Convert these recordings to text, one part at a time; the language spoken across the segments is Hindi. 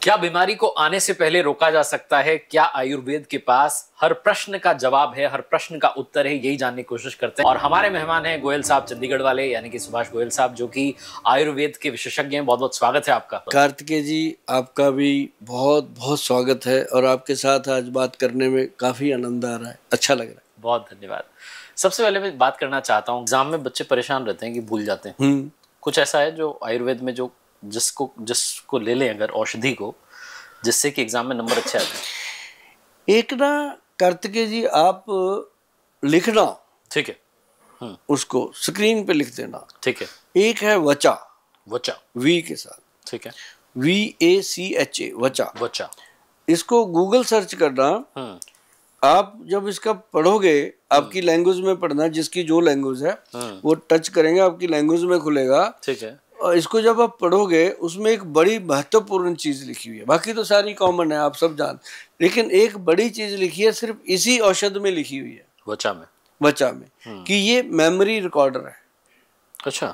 क्या बीमारी को आने से पहले रोका जा सकता है? क्या आयुर्वेद के पास हर प्रश्न का जवाब है, हर प्रश्न का उत्तर है? यही जानने की कोशिश करते हैं। और हमारे मेहमान हैं गोयल साहब, चंडीगढ़ वाले, यानी कि सुभाष गोयल साहब, जो कि आयुर्वेद के विशेषज्ञ हैं। बहुत बहुत स्वागत है आपका। कार्तिकेय जी, आपका भी बहुत बहुत स्वागत है और आपके साथ आज बात करने में काफी आनंद आ रहा है, अच्छा लग रहा है। बहुत धन्यवाद। सबसे पहले मैं बात करना चाहता हूँ, एग्जाम में बच्चे परेशान रहते हैं कि भूल जाते हैं। कुछ ऐसा है जो आयुर्वेद में जो जिसको ले लें अगर औषधि को, जिससे कि एग्जाम में नंबर अच्छे आते हैं? एक ना कार्तिकेय जी, आप लिखना, ठीक है, उसको स्क्रीन पे लिख देना। ठीक है। एक है वचा, वचा, वी के साथ, ठीक है, VACHA, वचा। वचा, इसको गूगल सर्च करना। आप जब इसका पढ़ोगे, आपकी लैंग्वेज में पढ़ना, जिसकी जो लैंग्वेज है वो टच करेंगे, आपकी लैंग्वेज में खुलेगा। ठीक है। और इसको जब आप पढ़ोगे, उसमें एक बड़ी महत्वपूर्ण चीज लिखी हुई है। बाकी तो सारी कॉमन है, आप सब जान, लेकिन एक बड़ी चीज लिखी है, सिर्फ इसी औषध में लिखी हुई है, वचा में, कि ये मेमोरी रिकॉर्डर है। अच्छा,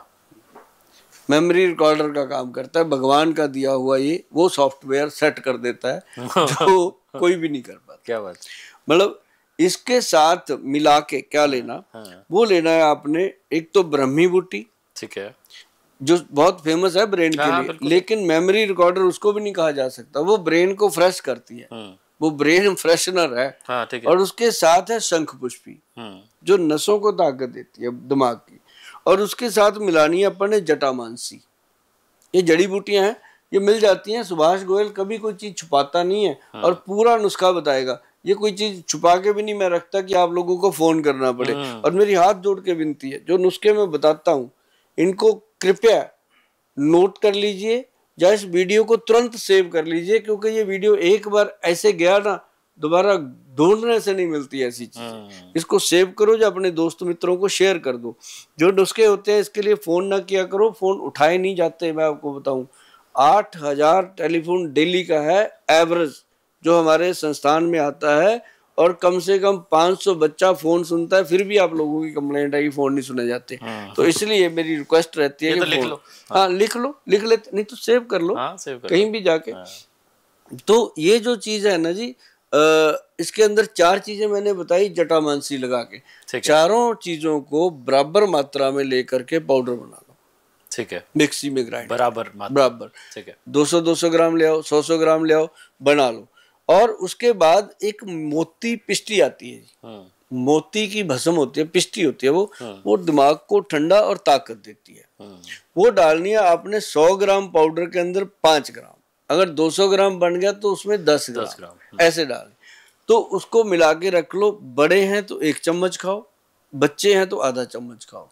मेमोरी रिकॉर्डर का काम करता है। भगवान का दिया हुआ ये वो सॉफ्टवेयर सेट कर देता है जो कोई भी नहीं कर पाता। क्या बात। मतलब इसके साथ मिला के क्या लेना, वो लेना है आपने। एक तो ब्रह्मी बूटी, ठीक है, जो बहुत फेमस है ब्रेन के लिए, लेकिन मेमोरी रिकॉर्डर उसको भी नहीं कहा जा सकता। वो ब्रेन को फ्रेश करती है, वो ब्रेन फ्रेशनर है। और उसके साथ है शंख पुष्पी, जो नसों को ताकत देती है दिमाग की। और उसके साथ मिलानी है अपन ने जटामानसी। ये जड़ी बूटियां हैं, ये मिल जाती हैं। सुभाष गोयल कभी कोई चीज छुपाता नहीं है और पूरा नुस्खा बताएगा। ये कोई चीज छुपा के भी नहीं मैं रखता कि आप लोगों को फोन करना पड़े। और मेरी हाथ जोड़ के विनती है, जो नुस्खे मैं बताता हूँ, इनको कृपया नोट कर लीजिए, या इस वीडियो को तुरंत सेव कर लीजिए, क्योंकि ये वीडियो एक बार ऐसे गया ना, दोबारा ढूंढने से नहीं मिलती ऐसी चीजें। इसको सेव करो, जो अपने दोस्त मित्रों को शेयर कर दो। जो नुस्खे होते हैं इसके लिए फोन ना किया करो, फोन उठाए नहीं जाते। मैं आपको बताऊं, 8000 टेलीफोन डेली का है एवरेज जो हमारे संस्थान में आता है, और कम से कम 500 बच्चा फोन सुनता है, फिर भी आप लोगों की कंप्लेंट है कि फोन नहीं सुने जाते। तो इसलिए मेरी रिक्वेस्ट रहती है कि लिख लो। हाँ, लिख लो, लिख लेते नहीं तो सेव कर लो, कहीं भी जाके। तो ये जो चीज है ना जी, इसके अंदर 4 चीजें मैंने बताई जटामानसी लगा के। चारों चीजों को बराबर मात्रा में लेकर के पाउडर बना लो, ठीक है, मिक्सी में ग्राइंड बराबर, ठीक है। 200-200 ग्राम ले आओ, 100-100 ग्राम ले आओ, बना लो। और उसके बाद एक मोती पिष्टी आती है जी, मोती की भस्म होती है, पिष्टी होती है, वो दिमाग को ठंडा और ताकत देती है। वो डालनी है आपने 100 ग्राम पाउडर के अंदर 5 ग्राम। अगर 200 ग्राम बन गया तो उसमें 10 ग्राम ऐसे डालें। तो उसको मिला के रख लो। बड़े हैं तो 1 चम्मच खाओ, बच्चे हैं तो आधा चम्मच खाओ।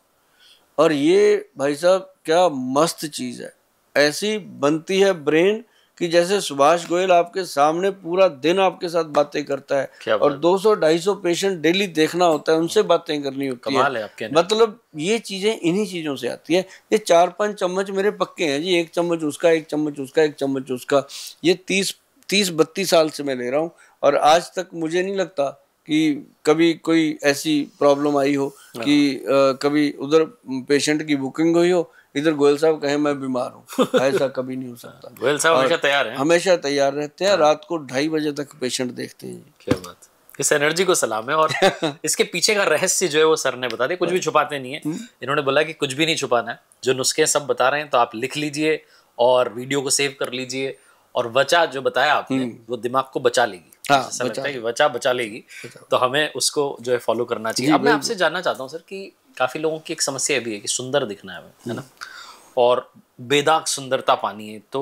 और ये भाई साहब क्या मस्त चीज है। ऐसी बनती है ब्रेन कि जैसे सुभाष गोयल आपके सामने पूरा दिन आपके साथ बातें करता है। और 200-250 पेशेंट डेली देखना होता है, उनसे बातें करनी होती है। मतलब ये चीजें इन्हीं चीजों से आती है। ये 4-5 चम्मच मेरे पक्के हैं जी, 1 चम्मच उसका, 1 चम्मच उसका, 1 चम्मच उसका। ये 30-32 साल से मैं ले रहा हूँ, और आज तक मुझे नहीं लगता कि कभी कोई ऐसी प्रॉब्लम आई हो कि कभी उधर पेशेंट की बुकिंग हुई हो, इधर गोयल साहब कहे मैं बीमार हूँ। ऐसा कभी नहीं हो सकता। गोयल साहब हमेशा तैयार हैं, हमेशा तैयार रहते हैं। रात को 2:30 बजे तक पेशेंट देखते हैं। क्या बात, इस एनर्जी को सलाम है। और इसके पीछे का रहस्य जो है वो सर ने बता दिया। कुछ भी छुपाते नहीं है, इन्होंने बोला कि कुछ भी नहीं छुपाना है। जो नुस्खे सब बता रहे हैं तो आप लिख लीजिए और वीडियो को सेव कर लीजिए। और वचा जो बताया आपने, वो दिमाग को बचा लेगी। ऐसा लगता है कि वचा बचा लेगी, तो हमें उसको जो है फॉलो करना चाहिए। अब मैं आपसे जानना चाहता हूँ सर कि काफी लोगों की एक समस्या भी है कि सुंदर दिखना है ना, और बेदाग सुंदरता पानी है। तो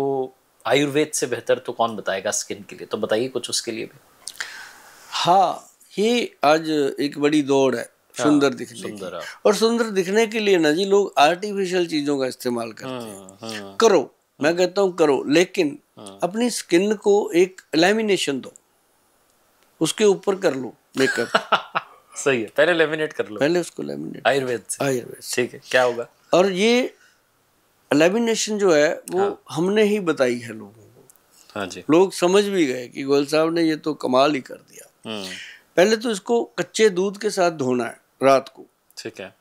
आयुर्वेद से बेहतर तो कौन बताएगा स्किन के लिए? तो बताइए कुछ उसके लिए भी। हाँ, ये आज एक बड़ी दौड़ है सुंदर दिखने की। और सुंदर दिखने के लिए ना जी लोग आर्टिफिशियल चीजों का इस्तेमाल करते हैं। करो, मैं कहता हूँ करो, लेकिन अपनी स्किन को एक लैमिनेशन दो, उसके ऊपर कर लो मेकअप। सही है, पहले लेमिनेट कर लो, पहले उसको लेमिनेट आयुर्वेद से, ठीक है। क्या होगा? और ये लेमिनेशन जो है वो हमने ही बताई है लोगों को। हाँ जी, लोग समझ भी गए कि गोयल साहब ने ये तो कमाल ही कर दिया। पहले तो इसको कच्चे दूध के साथ धोना है रात को, ठीक है।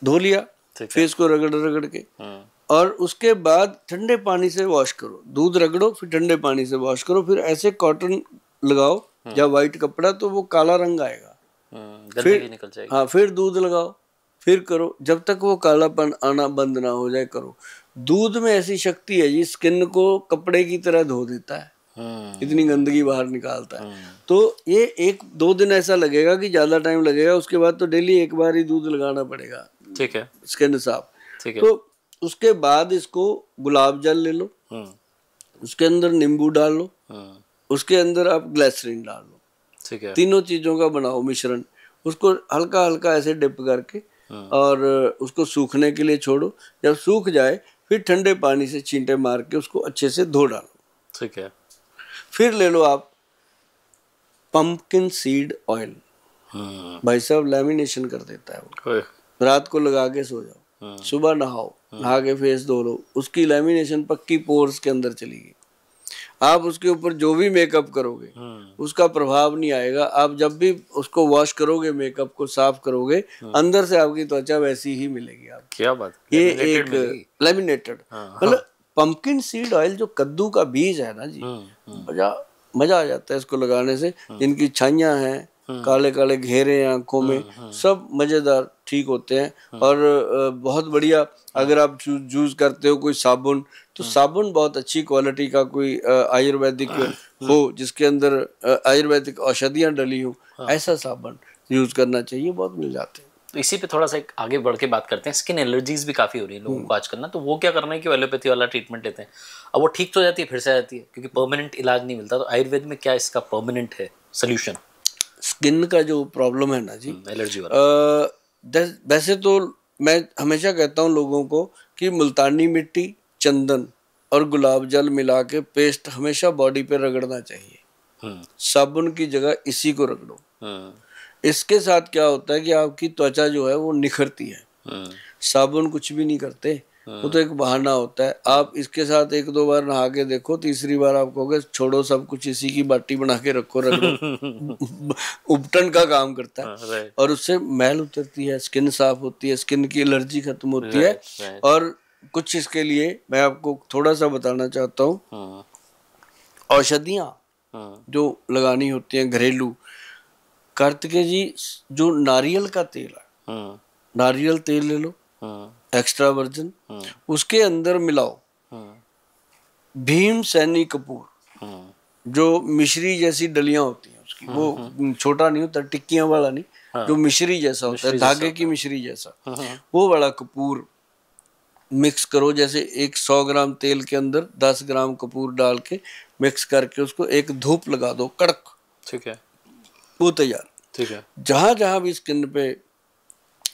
धो लिया, फेस को रगड़ रगड़ के, और उसके बाद ठंडे पानी से वॉश करो, दूध रगड़ो फिर ठंडे पानी से वॉश करो, फिर ऐसे कॉटन लगाओ या वाइट कपड़ा, तो वो काला रंग आएगा, फिर निकल जाएगी। हाँ, फिर दूध लगाओ, फिर करो, जब तक वो कालापन आना बंद ना हो जाए करो। दूध में ऐसी शक्ति है जी, स्किन को कपड़े की तरह धो देता है, इतनी गंदगी बाहर निकालता है। तो ये 1-2 दिन ऐसा लगेगा कि ज्यादा टाइम लगेगा, उसके बाद तो डेली एक बार ही दूध लगाना पड़ेगा, ठीक है, स्किन साफ। ठीक है। तो उसके बाद इसको गुलाब जल ले लो, उसके अंदर नींबू डाल लो, उसके अंदर आप ग्लिसरीन डाल लो, ठीक है। तीनों चीजों का बनाओ मिश्रण, उसको हल्का हल्का ऐसे डिप करके और उसको सूखने के लिए छोड़ो। जब सूख जाए फिर ठंडे पानी से छींटे मार के उसको अच्छे से धो डालो, ठीक है। फिर ले लो आप पंपकिन सीड ऑयल, भाई साहब लैमिनेशन कर देता है वो, रात को लगा के सो जाओ, सुबह नहाओ, नहा के फेस धो लो, उसकी लैमिनेशन पक्की पोर्स के अंदर चलेगी। आप उसके ऊपर जो भी मेकअप करोगे उसका प्रभाव नहीं आएगा। आप जब भी उसको वॉश करोगे, मेकअप को साफ करोगे, अंदर से आपकी त्वचा वैसी ही मिलेगी। आप क्या बात, ये एक लैमिनेटेड, मतलब पंपकिन सीड ऑयल जो कद्दू का बीज है ना जी, मजा आ जाता है इसको लगाने से। जिनकी छाइयां हैं, काले काले घेरे आंखों में, सब मजेदार ठीक होते हैं। और बहुत बढ़िया, अगर आप यूज करते हो कोई साबुन, तो साबुन बहुत अच्छी क्वालिटी का कोई आयुर्वेदिक हो, जिसके अंदर आयुर्वेदिक औषधियां डली हो, ऐसा साबुन यूज करना चाहिए, बहुत मिल जाते हैं। तो इसी पे थोड़ा सा एक आगे बढ़ के बात करते हैं। स्किन एलर्जीज भी काफी हो रही है लोगों को आजकल ना, तो वो क्या करना है कि एलोपैथी वाला ट्रीटमेंट लेते हैं, अब वो ठीक तो हो जाती है, फिर से आ जाती है, क्योंकि परमानेंट इलाज नहीं मिलता। तो आयुर्वेद में क्या इसका परमानेंट है सोल्यूशन? स्किन का जो प्रॉब्लम है ना जी, एलर्जी वाला, वैसे तो मैं हमेशा कहता हूँ लोगों को कि मुल्तानी मिट्टी, चंदन और गुलाब जल मिला के पेस्ट हमेशा बॉडी पे रगड़ना चाहिए। साबुन की जगह इसी को रगड़ो। इसके साथ क्या होता है कि आपकी त्वचा जो है वो निखरती है। साबुन कुछ भी नहीं करते, वो तो एक बहाना होता है। आप इसके साथ 1-2 बार नहा के देखो, तीसरी बार आप कहोगे छोड़ो सब कुछ, इसी की बाटी बना के रखो, रगड़ो। उपटन का काम करता है और उससे मैल उतरती है, स्किन साफ होती है, स्किन की एलर्जी खत्म होती है। और कुछ इसके लिए मैं आपको थोड़ा सा बताना चाहता हूँ। औषधियाँ जो लगानी होती हैं घरेलू, कार्तिकेय जी, जो नारियल का तेल है, नारियल तेल ले लो एक्स्ट्रा वर्जिन, उसके अंदर मिलाओ भीम सैनी कपूर, जो मिश्री जैसी डलियां होती हैं उसकी, वो छोटा नहीं होता, टिक्कियां वाला नहीं, जो मिश्री जैसा होता है, धागे की मिश्री जैसा, वो वाला कपूर मिक्स करो। जैसे 100 ग्राम तेल के अंदर 10 ग्राम कपूर डाल के मिक्स करके उसको एक धूप लगा दो कड़क, ठीक है, वो तैयार। ठीक है। जहां जहां भी स्किन पे,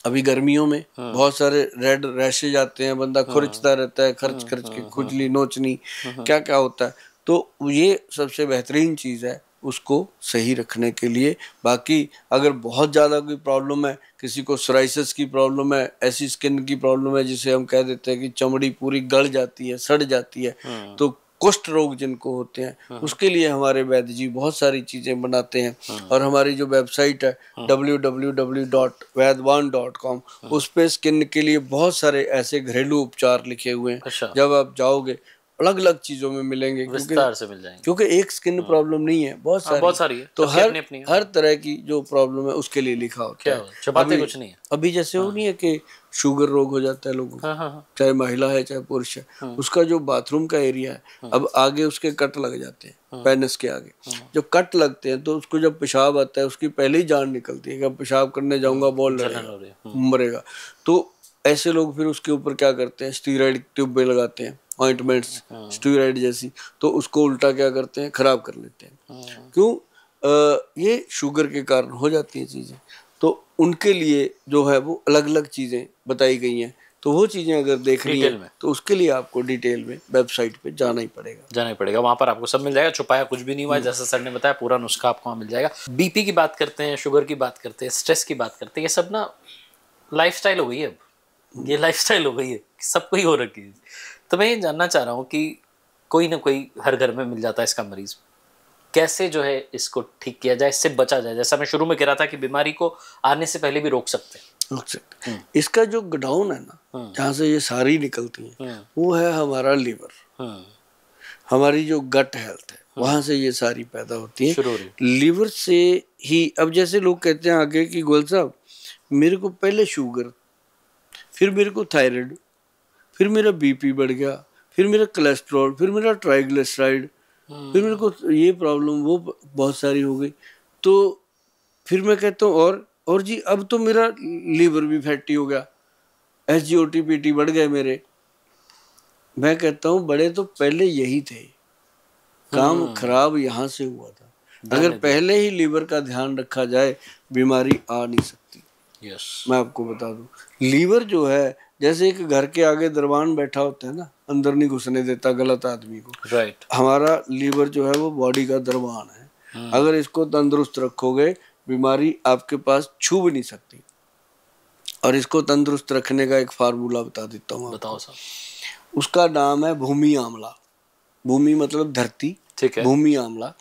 अभी गर्मियों में बहुत सारे रेड रैशेज आते हैं, बंदा खुरचता रहता है, खर्च खर्च के, खुजली, नोचनी, क्या क्या होता है, तो ये सबसे बेहतरीन चीज़ है उसको सही रखने के लिए। बाकी अगर बहुत ज़्यादा कोई प्रॉब्लम है, किसी को सोराइसिस की प्रॉब्लम है, ऐसी स्किन की प्रॉब्लम है जिसे हम कह देते हैं कि चमड़ी पूरी गल जाती है, सड़ जाती है, तो कुष्ठ रोग जिनको होते हैं, उसके लिए हमारे वैद्य जी बहुत सारी चीज़ें बनाते हैं। और हमारी जो वेबसाइट है www.vaidwan.com, उस पे स्किन के लिए बहुत सारे ऐसे घरेलू उपचार लिखे हुए हैं। जब आप जाओगे अलग अलग चीजों में मिलेंगे, विस्तार से मिल जाएंगे, क्योंकि एक स्किन प्रॉब्लम नहीं है, बहुत सारी है। तो हर तरह की जो प्रॉब्लम है उसके लिए लिखा होता है, छुपाते कुछ नहीं है। अभी जैसे वो नहीं है कि शुगर रोग हो जाता है लोगों को, चाहे महिला है चाहे पुरुष है, उसका जो बाथरूम का एरिया है, अब आगे उसके कट लग जाते हैं, पेनिस के आगे जब कट लगते हैं, तो उसको जब पेशाब आता है उसकी पहले ही जान निकलती है कि अब पेशाब करने जाऊंगा बॉल लड़ेगा, मरेगा। तो ऐसे लोग फिर उसके ऊपर क्या करते हैं, स्टीरॉइड ट्यूबें लगाते हैं, ऑइंटमेंट्स स्टीरॉइड जैसी, तो उसको उल्टा क्या करते हैं, खराब कर लेते हैं। क्यों? ये शुगर के कारण हो जाती है चीजें। तो उनके लिए जो है वो अलग अलग चीजें बताई गई हैं, तो वो चीजें अगर देखनी है तो उसके लिए आपको डिटेल में वेबसाइट पे जाना ही पड़ेगा, वहाँ पर आपको सब मिल जाएगा, छुपाया कुछ भी नहीं हुआ है, जैसा सर ने बताया पूरा नुस्खा आपको वहाँ मिल जाएगा। बीपी की बात करते हैं, शुगर की बात करते हैं, स्ट्रेस की बात करते हैं, ये सब ना लाइफस्टाइल हो गई है, अब ये लाइफस्टाइल हो गई है, सबको ही हो रखी है। तो मैं ये जानना चाह रहा हूँ कि कोई ना कोई हर घर में मिल जाता है इसका मरीज, कैसे जो है इसको ठीक किया जाए, इससे बचा जाए? जैसा मैं शुरू में कह रहा था कि बीमारी को आने से पहले भी रोक सकते हैं। इसका जो गोडाउन है ना, जहाँ से ये सारी निकलती है, वो है हमारा लीवर। हमारी जो गट हेल्थ है, वहां से ये सारी पैदा होती है, लीवर से ही। अब जैसे लोग कहते हैं आगे कि गोयल साहब मेरे को पहले शुगर, फिर मेरे को थायराइड, फिर मेरा बीपी बढ़ गया, फिर मेरा कोलेस्ट्रॉल, फिर मेरा ट्राइग्लिसराइड, फिर मेरे को ये प्रॉब्लम वो बहुत सारी हो गई। तो फिर मैं कहता हूँ और जी अब तो मेरा लीवर भी फैटी हो गया, SGOT PT बढ़ गए मेरे। मैं कहता हूँ बड़े तो पहले यही थे, काम खराब यहाँ से हुआ था। अगर पहले ही लीवर का ध्यान रखा जाए, बीमारी आ नहीं सकती। मैं आपको बता दूं, लीवर जो है जैसे एक घर के आगे दरबान बैठा होता है ना, अंदर नहीं घुसने देता गलत आदमी को। हमारा लीवर जो है वो बॉडी का दरबान है। अगर इसको तंदुरुस्त रखोगे, बीमारी आपके पास छू भी नहीं सकती। और इसको तंदुरुस्त रखने का एक फार्मूला बता देता हूँ। बताओ साहब। उसका नाम है भूमि आंवला। भूमि मतलब धरती, भूमि आंवला।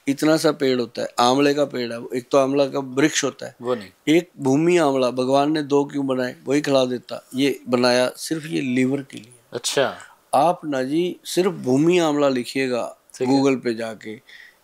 इतना सा पेड़ होता है, आंवले का पेड़ है। एक तो आंवला का वृक्ष होता है, वो नहीं। एक भूमि आंवला। भगवान ने 2 क्यों बनाए, वही खिला देता। ये बनाया सिर्फ ये लीवर के लिए। अच्छा। आप ना जी सिर्फ भूमि आंवला लिखिएगा गूगल पे जाके,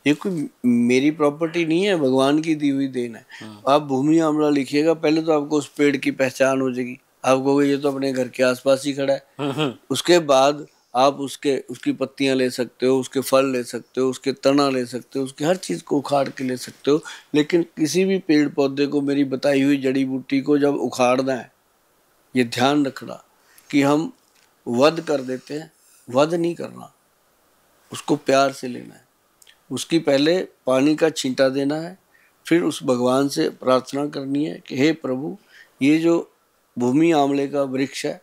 ये कोई मेरी प्रॉपर्टी नहीं है, भगवान की दी हुई देन है। आप भूमि आंवला लिखिएगा, पहले तो आपको उस पेड़ की पहचान हो जाएगी। आप कहोगे ये तो अपने घर के आसपास ही खड़ा है। उसके बाद आप उसकी पत्तियां ले सकते हो, उसके फल ले सकते हो, उसके तना ले सकते हो, उसके हर चीज़ को उखाड़ के ले सकते हो। लेकिन किसी भी पेड़ पौधे को, मेरी बताई हुई जड़ी बूटी को जब उखाड़ना है, ये ध्यान रखना कि हम वध कर देते हैं। वध नहीं करना, उसको प्यार से लेना है। उसकी पहले पानी का छींटा देना है, फिर उस भगवान से प्रार्थना करनी है कि हे प्रभु, ये जो भूमि आंवले का वृक्ष है,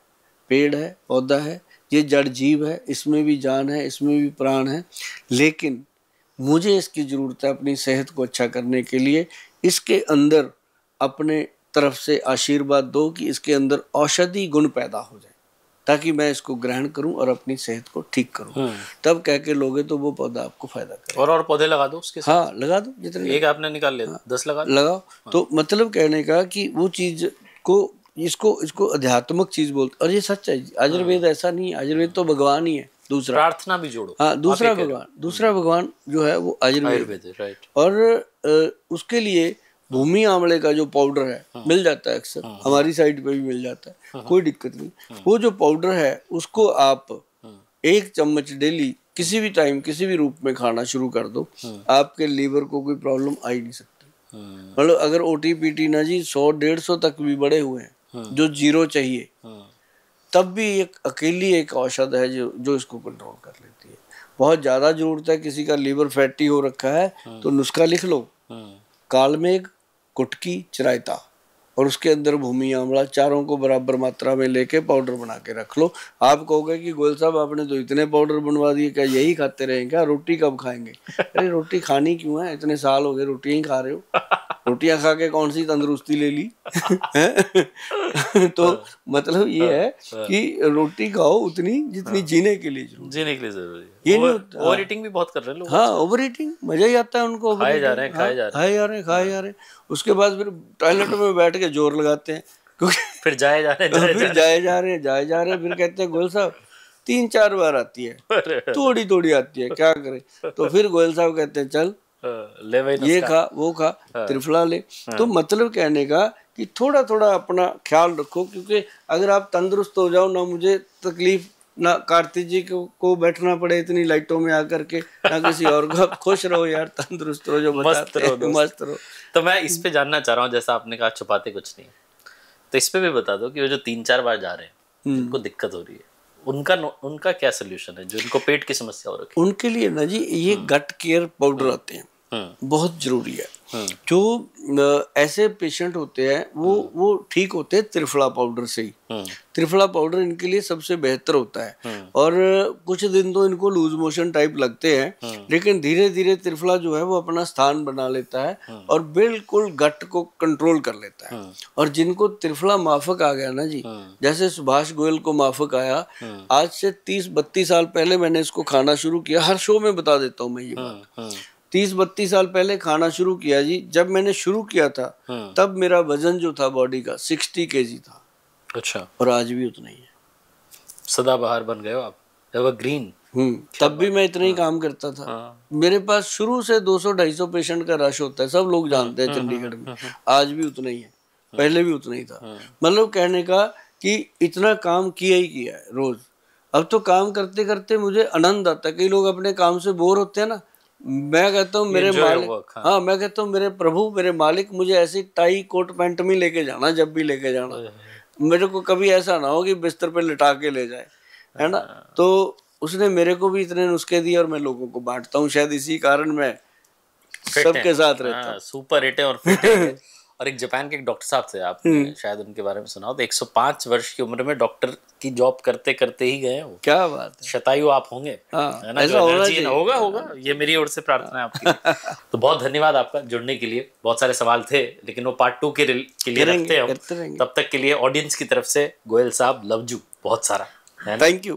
पेड़ है, पौधा है, ये जड़ जीव है, इसमें भी जान है, इसमें भी प्राण है, लेकिन मुझे इसकी ज़रूरत है अपनी सेहत को अच्छा करने के लिए। इसके अंदर अपने तरफ से आशीर्वाद दो कि इसके अंदर औषधि गुण पैदा हो जाए, ताकि मैं इसको ग्रहण करूं और अपनी सेहत को ठीक करूं। तब कह के लोगे तो वो पौधा आपको फायदा करे। और पौधे लगा दो उसके साथ। हाँ लगा दो, जितने एक आपने निकाल लिया, 10 लगाओ। तो मतलब कहने का कि वो चीज को, इसको अध्यात्मक चीज बोलते। और ये सच है, आयुर्वेद ऐसा नहीं है। आयुर्वेद तो भगवान ही है। दूसरा प्रार्थना भी जोड़ो। हाँ, दूसरा भगवान जो है वो आयुर्वेद है। राइट। और उसके लिए भूमि आंवले का जो पाउडर है मिल जाता है, अक्सर हमारी साइड पे भी मिल जाता है, कोई दिक्कत नहीं। वो जो पाउडर है उसको आप 1 चम्मच डेली किसी भी टाइम किसी भी रूप में खाना शुरू कर दो, आपके लीवर को कोई प्रॉब्लम आ ही नहीं सकती। मतलब अगर OTPT ना जी 100-150 तक भी बढ़े हुए हैं, जो 0 चाहिए, तब भी एक अकेली एक औषध है जो इसको कंट्रोल कर लेती है। बहुत ज़्यादा जरूरत है, किसी का लीवर फैटी हो रखा है तो नुस्खा लिख लो, कालमेघ, कुटकी, चिरायता और उसके अंदर भूमि आंवला, चारों को बराबर मात्रा में लेके पाउडर बना के रख लो। आप कहोगे कि गोयल साहब आपने तो इतने पाउडर बनवा दिए, क्या यही खाते रहें क्या, रोटी कब खाएंगे? अरे रोटी खानी क्यों है, इतने साल हो गए रोटियां ही खा रहे हो। रोटियां खा के कौन सी तंदुरुस्ती ले ली? तो मतलब ये है कि रोटी खाओ उतनी जितनी जीने के लिए जरूरी है। ये नहीं होता। ओवर ईटिंग भी बहुत कर रहे हैं लोग। हाँ, ओवर ईटिंग मजा ही आता है उनको। खाए जा रहे हैं। उसके बाद फिर टॉयलेट में बैठ के जोर लगाते हैं, क्योंकि फिर जाए जा रहे हैं। फिर कहते हैं गोयल साहब 3-4 बार आती है, थोड़ी आती है, क्या करें? तो फिर गोयल साहब कहते हैं चल ये खा वो खा, त्रिफला ले। तो मतलब कहने का कि थोड़ा अपना ख्याल रखो, क्योंकि अगर आप तंदुरुस्त हो जाओ ना, मुझे तकलीफ ना कार्तिक जी को बैठना पड़े इतनी लाइटों में आकर के, ना किसी और को। खुश रहो यार, तंदुरुस्त रहो, जो मस्त रहो। तो मैं इस पे जानना चाह रहा हूँ, जैसा आपने कहा छुपाते कुछ नहीं, तो इस पे भी बता दो कि वो जो 3-4 बार जा रहे हैं, जिनको दिक्कत हो रही है, उनका क्या सोल्यूशन है, जो उनको पेट की समस्या हो रखी है? उनके लिए ना जी ये गट केयर पाउडर आते हैं, बहुत जरूरी है। जो ऐसे पेशेंट होते हैं वो ठीक होते हैं त्रिफला पाउडर से ही। त्रिफला पाउडर इनके लिए सबसे बेहतर होता है। और कुछ दिन तो इनको लूज मोशन टाइप लगते हैं, लेकिन धीरे धीरे त्रिफला जो है वो अपना स्थान बना लेता है और बिल्कुल गट को कंट्रोल कर लेता है। और जिनको त्रिफला माफक आ गया ना जी, जैसे सुभाष गोयल को माफक आया, आज से 30-32 साल पहले मैंने इसको खाना शुरू किया। हर शो में बता देता हूँ मैं ये बात। 30-32 साल पहले खाना शुरू किया जी। जब मैंने शुरू किया था तब मेरा वजन जो था बॉडी का 60 kg था। अच्छा। और आज भी उतना ही है। सदाबहार बन गए हो आप, एवरग्रीन। तब भी मैं इतना ही काम करता था। मेरे पास शुरू से 200-250 पेशेंट का रश होता है, सब लोग जानते हैं चंडीगढ़ में। आज भी उतना ही है, पहले भी उतना ही था। मतलब कहने का कि इतना काम किया ही किया है रोज। अब तो काम करते करते मुझे आनंद आता है। कई लोग अपने काम से बोर होते हैं ना, मैं कहता हूँ मेरे मालिक, हाँ मैं कहता हूँ मेरे प्रभु, मेरे मालिक, मुझे ऐसी टाई कोट पैंट में लेके जाना, जब भी लेके जाना। मेरे को कभी ऐसा ना हो कि बिस्तर पे लिटा के ले जाए, है ना। तो उसने मेरे को भी इतने नुस्खे दिए और मैं लोगों को बांटता हूँ। शायद इसी कारण मैं सबके साथ रहता हूँ। सुपर हिट है और फिट है। और एक जापान के एक डॉक्टर साहब थे, आपने शायद उनके बारे में सुना हो, तो 105 वर्ष की उम्र में डॉक्टर की जॉब करते करते ही गए वो। क्या बात है। शतायु आप होंगे, है ना, जो एनर्जी होगा होगा, ये मेरी ओर से प्रार्थना है आपकी। तो बहुत धन्यवाद आपका जुड़ने के लिए। बहुत सारे सवाल थे लेकिन वो पार्ट 2 के लिए रखते हैं हम। तब तक के लिए ऑडियंस की तरफ से गोयल साहब लव यू बहुत सारा। Thank you.